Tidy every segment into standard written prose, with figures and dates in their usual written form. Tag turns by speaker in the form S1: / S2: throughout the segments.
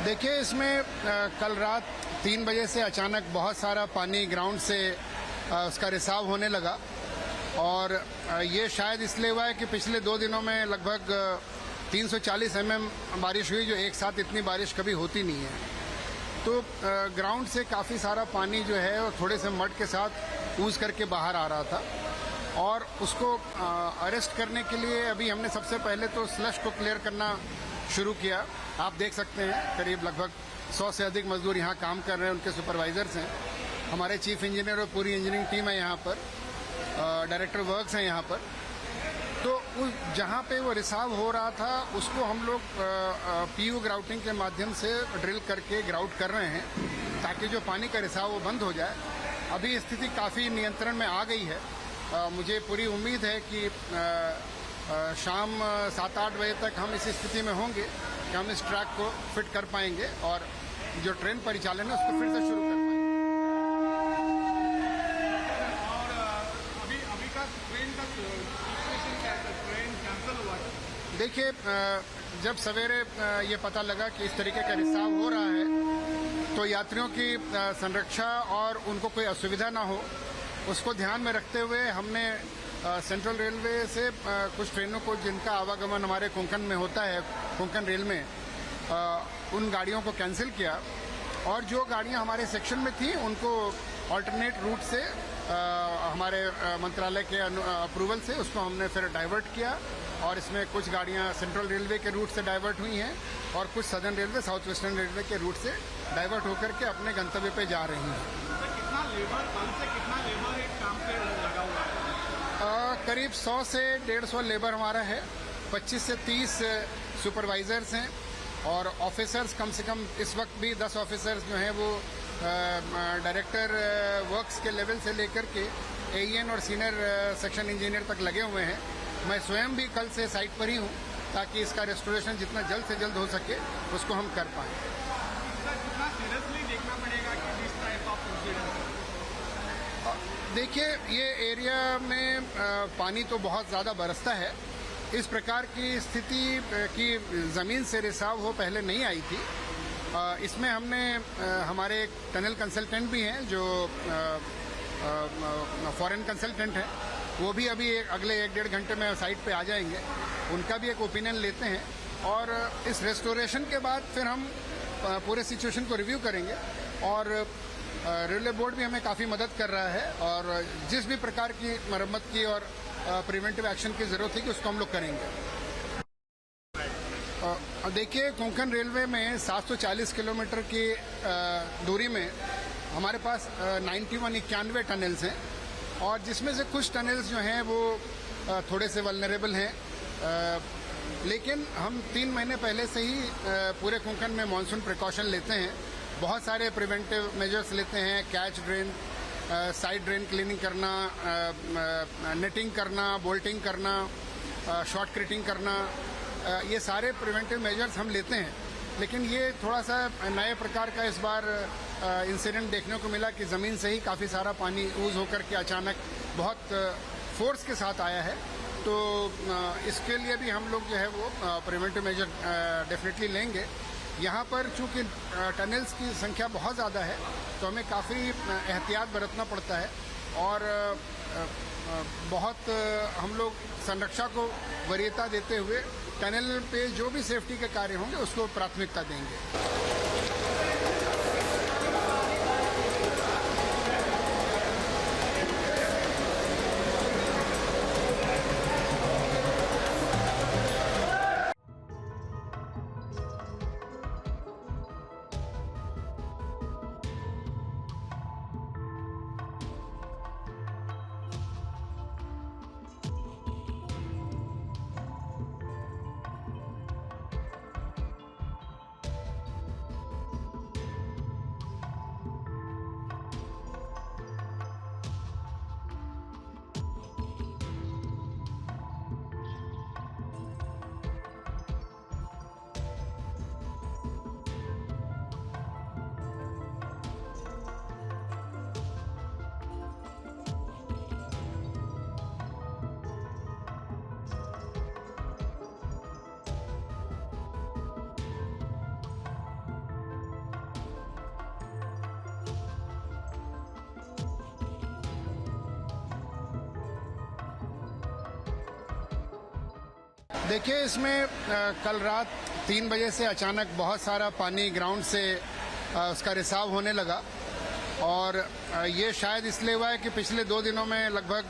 S1: देखिए, इसमें कल रात 3 बजे से अचानक बहुत सारा पानी ग्राउंड से उसका रिसाव होने लगा और ये शायद इसलिए हुआ है कि पिछले 2 दिनों में लगभग 340 बारिश हुई, जो एक साथ इतनी बारिश कभी होती नहीं है। तो ग्राउंड से काफ़ी सारा पानी जो है वो थोड़े से मड के साथ ऊज करके बाहर आ रहा था और उसको अरेस्ट करने के लिए अभी हमने सबसे पहले तो स्लश को क्लियर करना शुरू किया। आप देख सकते हैं करीब लगभग 100 से अधिक मजदूर यहाँ काम कर रहे हैं, उनके सुपरवाइजर्स हैं, हमारे चीफ इंजीनियर और पूरी इंजीनियरिंग टीम है यहाँ पर, डायरेक्टर वर्क्स हैं यहाँ पर। तो उस जहाँ पे वो रिसाव हो रहा था उसको हम लोग पीयू ग्राउटिंग के माध्यम से ड्रिल करके ग्राउट कर रहे हैं ताकि जो पानी का रिसाव वो बंद हो जाए। अभी स्थिति काफ़ी नियंत्रण में आ गई है। मुझे पूरी उम्मीद है कि शाम 7-8 बजे तक हम इस स्थिति में होंगे कि हम इस ट्रैक को फिट कर पाएंगे और जो ट्रेन परिचालन है उसको फिर से शुरू कर पाएंगे।
S2: और अभी का ट्रेन का सिचुएशन क्या है? ट्रेन कैंसिल हुआ है।
S1: देखिए, जब सवेरे ये पता लगा कि इस तरीके का रिसाव हो रहा है तो यात्रियों की संरक्षा और उनको कोई असुविधा ना हो उसको ध्यान में रखते हुए हमने सेंट्रल रेलवे से कुछ ट्रेनों को जिनका आवागमन हमारे कोंकण में होता है, कोंकण रेल में, उन गाड़ियों को कैंसिल किया और जो गाड़ियां हमारे सेक्शन में थी उनको ऑल्टरनेट रूट से हमारे मंत्रालय के अप्रूवल से उसको हमने फिर डाइवर्ट किया और इसमें कुछ गाड़ियां सेंट्रल रेलवे के रूट से डाइवर्ट हुई हैं और कुछ southern railway, south western railway के रूट से डाइवर्ट होकर के अपने गंतव्य पे जा रही हैं।
S2: कितना लेबर, कल से कितना लेबर एक काम पे लगा हुआ है?
S1: करीब 100 से 150 लेबर हमारा है, 25 से 30 सुपरवाइजर्स हैं और ऑफिसर्स कम से कम इस वक्त भी 10 ऑफिसर्स जो हैं वो डायरेक्टर वर्क्स के लेवल से लेकर के एईएन और सीनियर सेक्शन इंजीनियर तक लगे हुए हैं। मैं स्वयं भी कल से साइट पर ही हूँ ताकि इसका रेस्टोरेशन जितना जल्द से जल्द हो सके उसको हम कर पाएँ।
S2: कितना सीरियसली देखना पड़ेगा कि दिस टाइप ऑफ इंसिडेंट?
S1: देखिए, ये एरिया में पानी तो बहुत ज़्यादा बरसता है। इस प्रकार की स्थिति की ज़मीन से रिसाव हो पहले नहीं आई थी। इसमें हमने हमारे एक टनल कंसल्टेंट भी हैं जो फॉरेन कंसल्टेंट हैं, वो भी अभी अगले 1-1.5 घंटे में साइट पे आ जाएंगे, उनका भी एक ओपिनियन लेते हैं और इस रेस्टोरेशन के बाद फिर हम पूरे सिचुएशन को रिव्यू करेंगे और रेलवे बोर्ड भी हमें काफ़ी मदद कर रहा है और जिस भी प्रकार की मरम्मत की और प्रिवेंटिव एक्शन की ज़रूरत है कि उसको हम लोग करेंगे। देखिए, कोंकण रेलवे में 740 किलोमीटर की दूरी में हमारे पास 91 टनल्स हैं और जिसमें से कुछ टनल्स जो हैं वो थोड़े से वल्नरेबल हैं, लेकिन हम 3 महीने पहले से ही पूरे कोंकण में मानसून प्रिकॉशन लेते हैं, बहुत सारे प्रिवेंटिव मेजर्स लेते हैं, catch drain, side drain cleaning करना, नेटिंग करना, बोल्टिंग करना, शॉर्ट क्रिटिंग करना, ये सारे प्रिवेंटिव मेजर्स हम लेते हैं। लेकिन ये थोड़ा सा नए प्रकार का इस बार इंसिडेंट देखने को मिला कि ज़मीन से ही काफ़ी सारा पानी ऊज होकर के अचानक बहुत फोर्स के साथ आया है। तो इसके लिए भी हम लोग जो है वो प्रिवेंटिव मेजर डेफिनेटली लेंगे। यहाँ पर चूँकि टनल्स की संख्या बहुत ज़्यादा है तो हमें काफ़ी एहतियात बरतना पड़ता है और बहुत हम लोग संरक्षा को वरीयता देते हुए टनल पे जो भी सेफ्टी के कार्य होंगे उसको प्राथमिकता देंगे। देखिए इसमें कल रात 3 बजे से अचानक बहुत सारा पानी ग्राउंड से उसका रिसाव होने लगा और ये शायद इसलिए हुआ है कि पिछले 2 दिनों में लगभग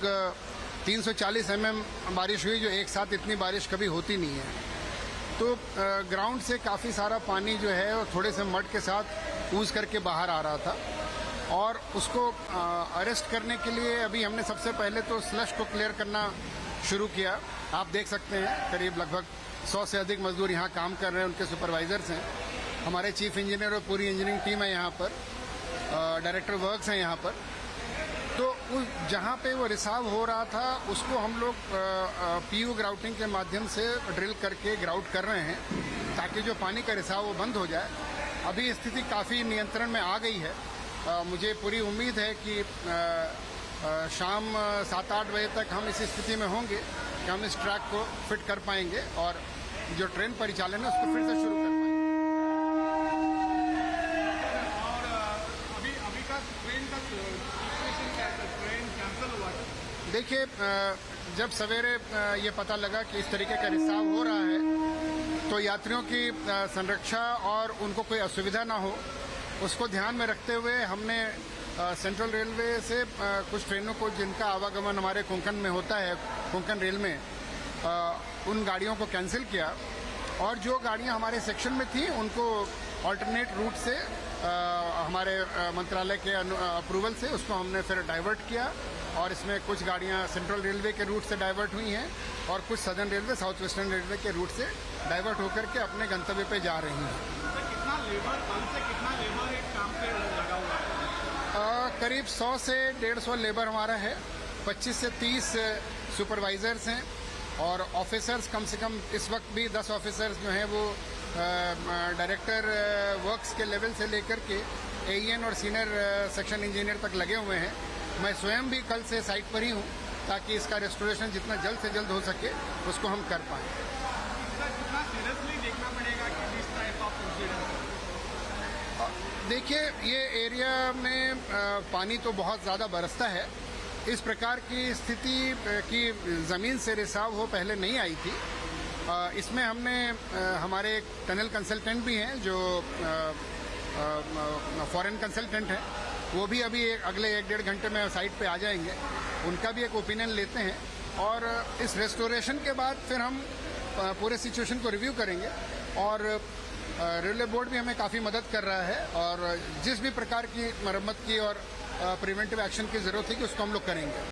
S1: 340 बारिश हुई, जो एक साथ इतनी बारिश कभी होती नहीं है। तो ग्राउंड से काफ़ी सारा पानी जो है वो थोड़े से मड के साथ ऊज करके बाहर आ रहा था और उसको अरेस्ट करने के लिए अभी हमने सबसे पहले तो स्लश को क्लियर करना शुरू किया। आप देख सकते हैं करीब लगभग 100 से अधिक मजदूर यहाँ काम कर रहे हैं, उनके सुपरवाइजर्स हैं, हमारे चीफ इंजीनियर और पूरी इंजीनियरिंग टीम है यहाँ पर, डायरेक्टर वर्क्स हैं यहाँ पर। तो उस जहाँ पे वो रिसाव हो रहा था उसको हम लोग पीयू ग्राउटिंग के माध्यम से ड्रिल करके ग्राउट कर रहे हैं ताकि जो पानी का रिसाव वो बंद हो जाए। अभी स्थिति काफ़ी नियंत्रण में आ गई है। मुझे पूरी उम्मीद है कि शाम 7-8 बजे तक हम इस स्थिति में होंगे कि हम इस ट्रैक को फिट कर पाएंगे और जो ट्रेन परिचालन है उसको फिर से शुरू कर पाएंगे।
S2: और अभी का ट्रेन का सिचुएशन क्या है? ट्रेन कैंसिल हुआ था।
S1: देखिए जब सवेरे ये पता लगा कि इस तरीके का रिसाव हो रहा है तो यात्रियों की संरक्षा और उनको कोई असुविधा ना हो उसको ध्यान में रखते हुए हमने सेंट्रल रेलवे से कुछ ट्रेनों को जिनका आवागमन हमारे कोंकण में होता है, कोंकण रेल में, उन गाड़ियों को कैंसिल किया और जो गाड़ियां हमारे सेक्शन में थी उनको अल्टरनेट रूट से हमारे मंत्रालय के अप्रूवल से उसको हमने फिर डाइवर्ट किया और इसमें कुछ गाड़ियां सेंट्रल रेलवे के रूट से डाइवर्ट हुई हैं और कुछ southern railway, south western railway के रूट से डाइवर्ट होकर के अपने गंतव्य पे जा रही हैं।
S2: कितना लेबर, कल से कितना लेबर एक काम पे लगा हुआ है?
S1: करीब 100 से 150 लेबर हमारा है, 25 से 30 सुपरवाइजर्स हैं और ऑफिसर्स कम से कम इस वक्त भी 10 ऑफिसर्स जो हैं वो डायरेक्टर वर्क्स के लेवल से लेकर के एईएन और सीनियर सेक्शन इंजीनियर तक लगे हुए हैं। मैं स्वयं भी कल से साइट पर ही हूँ ताकि इसका रेस्टोरेशन जितना जल्द से जल्द हो सके उसको हम कर पाएँ।
S2: कितना सीरियसली देखना पड़ेगा कि दिस टाइप ऑफ इंसिडेंट?
S1: देखिए ये एरिया में पानी तो बहुत ज़्यादा बरसता है। इस प्रकार की स्थिति की ज़मीन से रिसाव हो पहले नहीं आई थी। इसमें हमने हमारे एक टनल कंसल्टेंट भी हैं जो फॉरेन कंसल्टेंट हैं, वो भी अभी अगले 1-1.5 घंटे में साइट पे आ जाएंगे, उनका भी एक ओपिनियन लेते हैं और इस रेस्टोरेशन के बाद फिर हम पूरे सिचुएशन को रिव्यू करेंगे और रेलवे बोर्ड भी हमें काफ़ी मदद कर रहा है और जिस भी प्रकार की मरम्मत की और प्रिवेंटिव एक्शन की ज़रूरत है कि उसको हम लोग करेंगे।